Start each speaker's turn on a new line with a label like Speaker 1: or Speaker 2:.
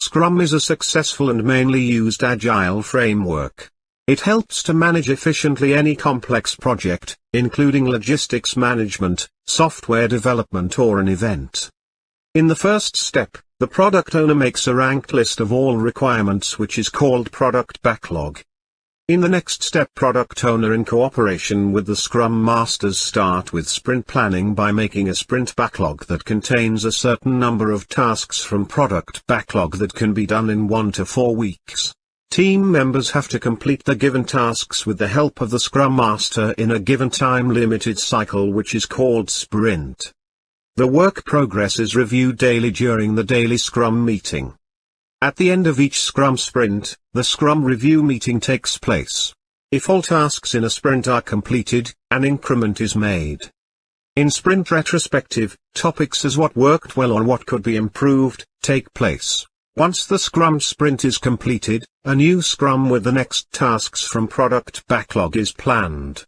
Speaker 1: Scrum is a successful and mainly used agile framework. It helps to manage efficiently any complex project, including logistics management, software development or an event. In the first step, the product owner makes a ranked list of all requirements which is called product backlog. In the next step, product owner in cooperation with the Scrum Masters start with sprint planning by making a sprint backlog that contains a certain number of tasks from product backlog that can be done in 1 to 4 weeks. Team members have to complete the given tasks with the help of the Scrum Master in a given time-limited cycle which is called sprint. The work progress is reviewed daily during the daily Scrum meeting. At the end of each Scrum sprint, the Scrum review meeting takes place. If all tasks in a sprint are completed, an increment is made. In sprint retrospective, topics as what worked well or what could be improved, take place. Once the Scrum sprint is completed, a new Scrum with the next tasks from product backlog is planned.